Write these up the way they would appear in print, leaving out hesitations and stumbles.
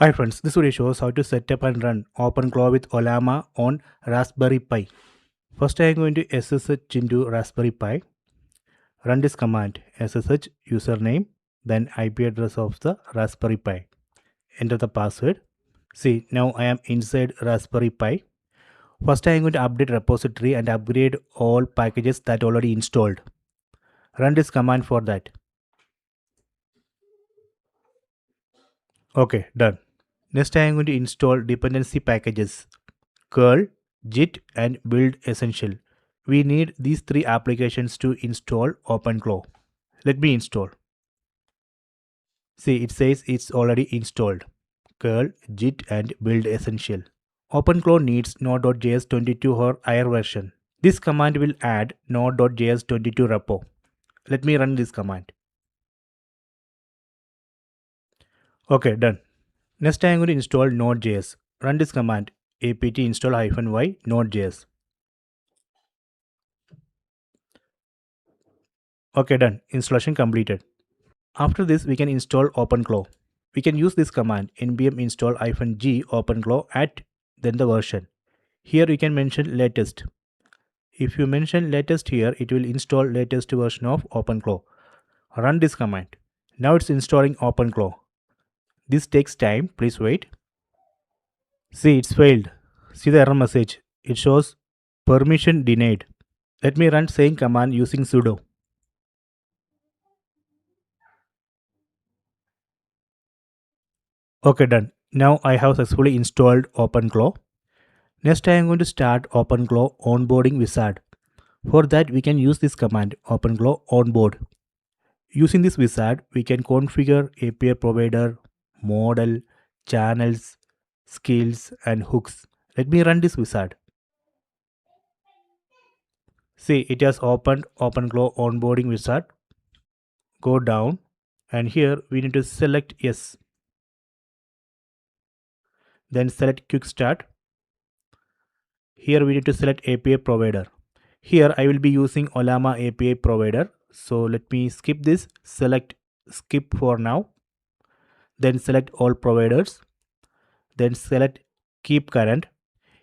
Hi friends, this video shows how to set up and run OpenClaw with Ollama on Raspberry Pi. First I am going to SSH into Raspberry Pi. Run this command SSH username, then IP address of the Raspberry Pi. Enter the password. See, now I am inside Raspberry Pi. First I am going to update repository and upgrade all packages that already installed. Run this command for that. Okay, done. Next I am going to install dependency packages curl, git and build essential. We need these three applications to install OpenClaw. Let me install. See, it says it's already installed. Curl, git and build essential. OpenClaw needs Node.js 22 or higher version. This command will add Node.js 22 repo. Let me run this command. Okay, done. Next I am going to install Node.js. Run this command apt install -y Node.js. Okay, done. Installation completed. After this, we can install OpenClaw. We can use this command npm install -g OpenClaw at then the version. Here you can mention latest. If you mention latest here, it will install latest version of OpenClaw. Run this command. Now it's installing OpenClaw. This takes time, please wait. See, it's failed. See the error message. It shows permission denied. Let me run same command using sudo. Okay, done. Now I have successfully installed OpenClaw. Next I am going to start OpenClaw onboarding wizard. For that we can use this command OpenClaw onboard. Using this wizard we can configure API provider, model, channels, skills and hooks. Let me run this wizard. See, it has opened OpenClaw onboarding wizard. Go down and here we need to select yes. Then select quick start. Here we need to select API provider. Here I will be using Ollama API provider. So let me skip this, select skip for now. Then select all providers. Then select keep current.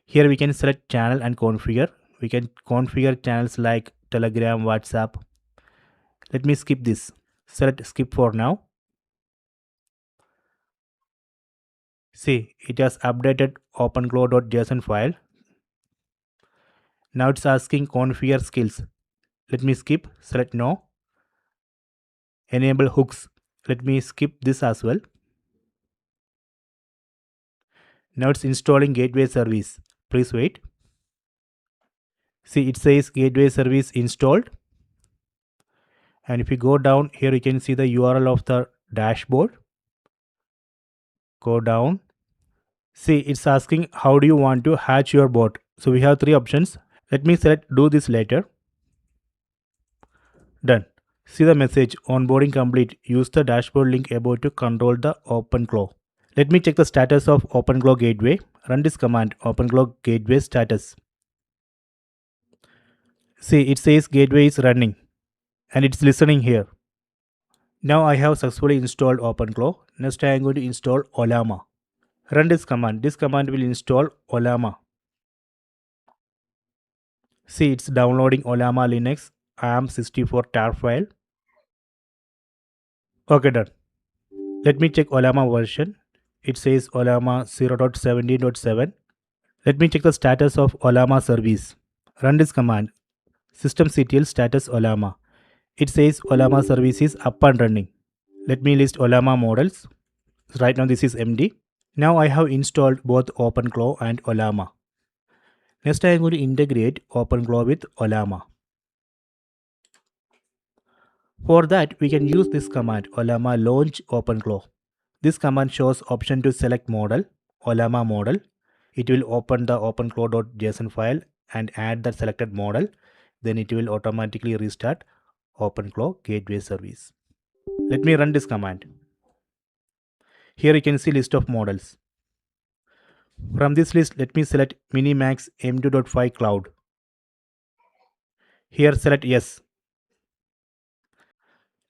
Here we can select channel and configure. We can configure channels like Telegram, WhatsApp. Let me skip this. Select skip for now. See, it has updated OpenClaw.json file. Now it's asking configure skills. Let me skip, select no. Enable hooks. Let me skip this as well. Now it's installing gateway service. Please wait. See, it says gateway service installed. And if you go down here, you can see the URL of the dashboard. Go down. See, it's asking how do you want to hatch your bot. So we have three options. Let me select do this later. Done. See the message onboarding complete. Use the dashboard link above to control the OpenClaw. Let me check the status of OpenClaw gateway. Run this command OpenClaw gateway status. See, it says gateway is running and it's listening here. Now I have successfully installed OpenClaw. Next I am going to install Ollama. Run this command. This command will install Ollama. See, it's downloading Ollama Linux ARM64 tar file. Okay, done. Let me check Ollama version. It says Ollama 0.17.7. Let me check the status of Ollama service. Run this command systemctl status Ollama. It says Ollama service is up and running. Let me list Ollama models. Right now this is empty. Now I have installed both OpenClaw and Ollama. Next I am going to integrate OpenClaw with Ollama. For that we can use this command Ollama launch OpenClaw. This command shows option to select model, Ollama model. It will open the OpenClaw.json file and add the selected model. Then it will automatically restart OpenClaw gateway service. Let me run this command. Here you can see list of models. From this list, let me select Minimax M2.5 Cloud. Here select yes.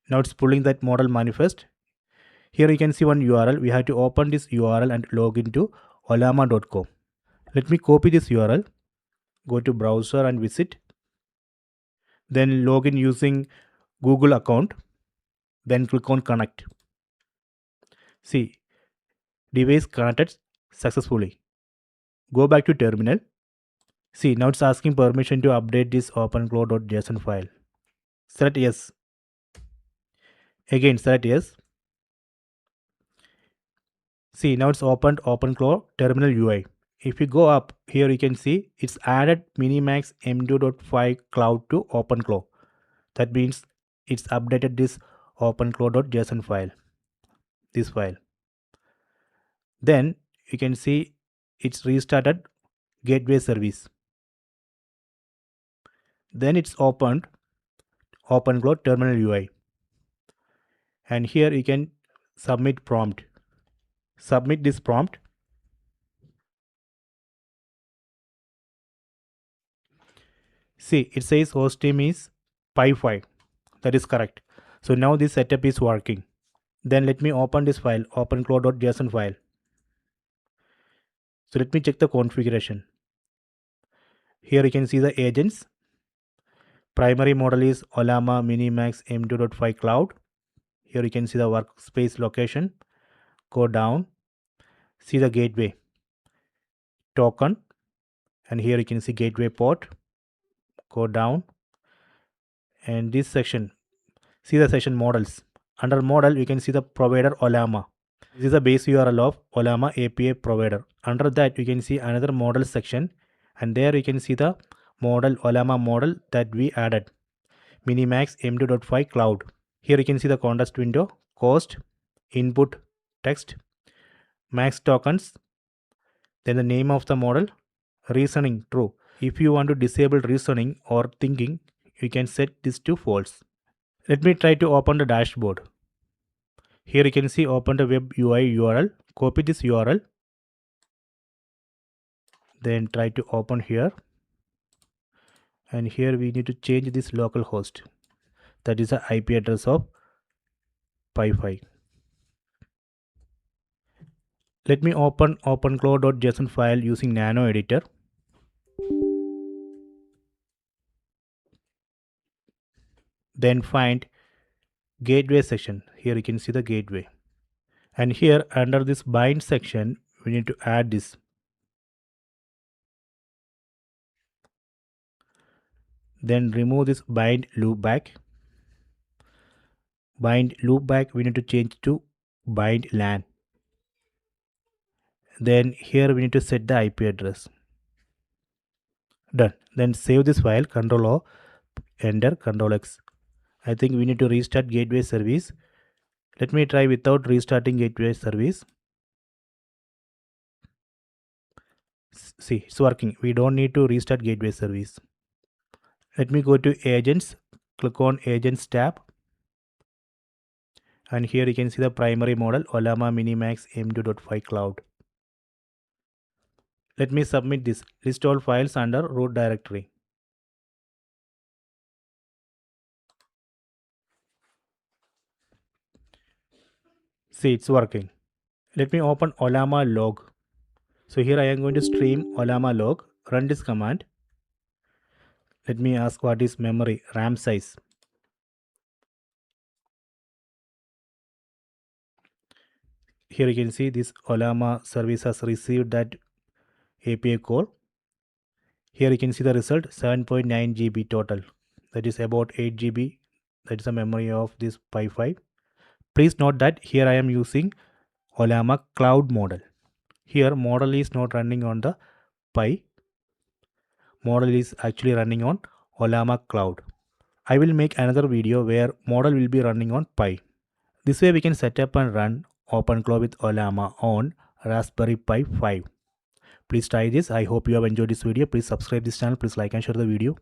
Now it's pulling that model manifest. Here you can see one URL. We have to open this URL and log into ollama.com. Let me copy this URL. Go to browser and visit. Then log in using Google account. Then click on connect. See, device connected successfully. Go back to terminal. See, now it's asking permission to update this OpenClaw.json file. Select yes. Again select yes. See, now it's opened OpenClaw terminal UI. If you go up here, you can see it's added Minimax M2.5 Cloud to OpenClaw. That means it's updated this OpenClaw.json file. This file. Then you can see it's restarted gateway service. Then it's opened OpenClaw terminal UI. And here you can submit prompt. Submit this prompt. See, it says host name is Pi5. That is correct. So now this setup is working. Then let me open this file, openclaw.json file. So let me check the configuration. Here you can see the agents. Primary model is Ollama Minimax M2.5 Cloud. Here you can see the workspace location. Go down. See the gateway. Token. And here you can see gateway port. Go down. And this section. See the section models. Under model, you can see the provider Ollama. This is the base URL of Ollama API provider. Under that, you can see another model section. And there you can see the model Ollama model that we added. Minimax M2.5 Cloud. Here you can see the context window, cost, input, text, max tokens, then the name of the model, reasoning true. If you want to disable reasoning or thinking, you can set this to false. Let me try to open the dashboard. Here you can see open the web UI URL. Copy this URL. Then try to open here. And here we need to change this local host. That is the IP address of Pi5. Let me open openclaw.json file using nano editor. Then find gateway section. Here you can see the gateway. And here under this bind section, we need to add this. Then remove this bind loopback. Bind loopback, we need to change to bind LAN. Then here we need to set the IP address. Done. Then save this file, Ctrl O, enter, Ctrl X. I think we need to restart gateway service. Let me try without restarting gateway service. See, it's working. We don't need to restart gateway service. Let me go to agents, click on agents tab. And here you can see the primary model Ollama Minimax M2.5 Cloud. Let me submit this. List all files under root directory. See, it's working. Let me open Ollama log. So here I am going to stream Ollama log. Run this command. Let me ask what is memory, RAM size. Here you can see this Ollama service has received that API call. Here you can see the result 7.9 GB total. That is about 8 GB. That is the memory of this Pi5. Please note that here I am using Ollama cloud model. Here model is not running on the Pi. Model is actually running on Ollama cloud. I will make another video where model will be running on Pi. This way we can set up and run OpenClaw with Ollama on Raspberry Pi 5. Please try this. I hope you have enjoyed this video. Please subscribe this channel. Please like and share the video.